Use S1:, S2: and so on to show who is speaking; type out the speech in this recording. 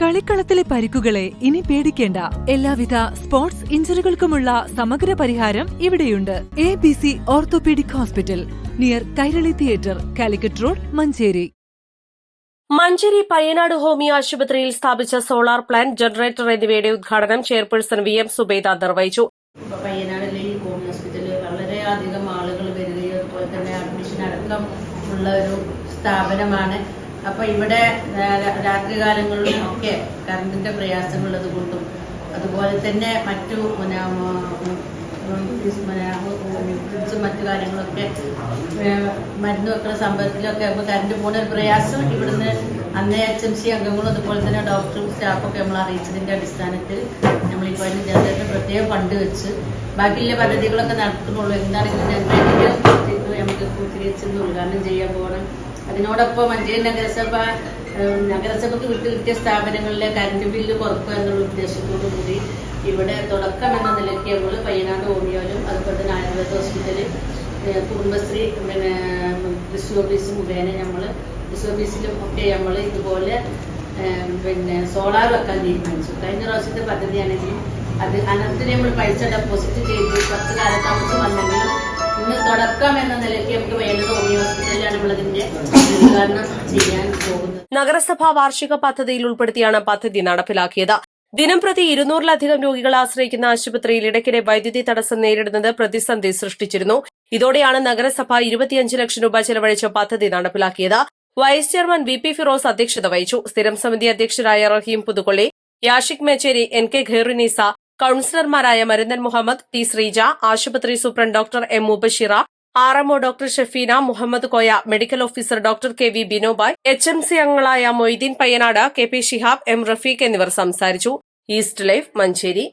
S1: കളിക്കളത്തിലെ പരിക്കുകളെ ഇനി പേടിക്കേണ്ട. എല്ലാവിധ സ്പോർട്സ് ഇഞ്ചുറികൾക്കുമുള്ള സമഗ്ര പരിഹാരം ഇവിടെയുണ്ട്. ABC orthopaedic hospital, near Kairali theatre, Calicut road, Manjeri.
S2: Manjeri Payyanad homeo ആശുപത്രിയിൽ സ്ഥാപിച്ച സോളാർ പ്ലാന്റ്, ജനറേറ്റർ എന്നിവയുടെ ഉദ്ഘാടനം ചെയർപേഴ്സൺ VM സുബൈദ നിർവഹിച്ചു.
S3: പയ്യനാടിലെ ഈ ഹോമിയോ ഹോസ്പിറ്റലിൽ വളരെയധികം ആളുകൾ വരികയും അതുപോലെ തന്നെ അഡ്മിഷൻ അടക്കം ഉള്ള ഒരു സ്ഥാപനമാണ്. അപ്പോൾ ഇവിടെ രാത്രികാലങ്ങളിലും ഒക്കെ കറണ്ടിന്റെ പ്രയാസമുള്ളത് കൊണ്ടും അതുപോലെ തന്നെ മറ്റു ഫ്രിഡ്ജും മറ്റു കാര്യങ്ങളൊക്കെ മരുന്ന് വെക്കുന്ന സംഭവത്തിലൊക്കെ കറണ്ട് പോകുന്ന ഒരു പ്രയാസം ഇവിടുന്ന് അന്നേ HMC അംഗങ്ങളും അതുപോലെ തന്നെ ഡോക്ടറും സ്റ്റാഫൊക്കെ നമ്മൾ അറിയിച്ചതിന്റെ അടിസ്ഥാനത്തിൽ നമ്മളിപ്പോൾ അതിന് ജനറേറ്റർ പ്രത്യേക ഫണ്ട് വെച്ച് ബാക്കിയുള്ള പദ്ധതികളൊക്കെ നടത്തുന്നുള്ളൂ. എന്താണെങ്കിലും നമുക്ക് പൂർത്തീകരിച്ചെന്ന് ഉദ്ഘാടനം ചെയ്യാൻ പോകണം. അതിനോടൊപ്പം മഞ്ചേരി നഗരസഭയ്ക്ക് വിട്ടുകിട്ടിയ സ്ഥാപനങ്ങളിലെ കറണ്ട് ബില്ല് കുറക്കുക എന്നുള്ള ഉദ്ദേശത്തോടു കൂടി ഇവിടെ തുടക്കം എന്ന നിലയ്ക്ക് നമ്മൾ പയ്യനാട് ഹോമിയോയിലും അതുപോലെ തന്നെ ആയുർവേദ ഹോസ്പിറ്റല്, കുടുംബശ്രീ, കൃഷി ഓഫീസ് മുഖേന നമ്മൾ കൃഷി ഓഫീസിലും ഒക്കെ നമ്മൾ ഇതുപോലെ സോളാർ വെക്കാൻ തീരുമാനിച്ചു. കഴിഞ്ഞ പ്രാവശ്യത്തെ പദ്ധതിയാണെങ്കിലും അത് അനന്തരം നമ്മൾ പൈസ ഡെപ്പോസിറ്റ് ചെയ്ത് കുറച്ച് കാലതാമസം വന്നെങ്കിലും ഇന്ന് തുടക്കം എന്ന നിലയ്ക്ക് നമുക്ക് വേണ്ടത് ഹോമിയോ ഹോസ്പിറ്റലിലാണ് നമ്മളതിന്റെ ഉദ്ഘാടനം ചെയ്യാൻ പോകുന്നത്.
S2: നഗരസഭാ വാർഷിക പദ്ധതിയിൽ ഉൾപ്പെടുത്തിയാണ് പദ്ധതി നടപ്പിലാക്കിയത്. ദിനംപ്രതി 200-ലധികം രോഗികളെ ആശ്രയിക്കുന്ന ആശുപത്രിയിൽ ഇടയ്ക്കിടെ വൈദ്യുതി തടസ്സം നേരിടുന്നത് പ്രതിസന്ധി സൃഷ്ടിച്ചിരുന്നു. ഇതോടെയാണ് നഗരസഭ 25 ലക്ഷം രൂപ ചെലവഴിച്ച് പദ്ധതി നടപ്പിലാക്കിയത്. വൈസ് ചെയർമാൻ VP ഫിറോസ് അധ്യക്ഷത വഹിച്ചു. സ്ഥിരം സമിതി അധ്യക്ഷരായ റഹീം പുതുക്കൊള്ളി, യാഷിക് മേച്ചേരി, NK ഖൈറുനീസ, കൌൺസിലർമാരായ മരുന്നൻ മുഹമ്മദ്, T ശ്രീജ, ആശുപത്രി superintendent doctor M Mubashira, RMO doctor Shafeena, Muhammad Koya, medical officer doctor KV Binobai, HMC അംഗങ്ങളായ മൊയ്തീൻ പയ്യനാട്, KP ഷിഹാബ്, M റഫീഖ് എന്നിവർ സംസാരിച്ചു. East live, Manjeri.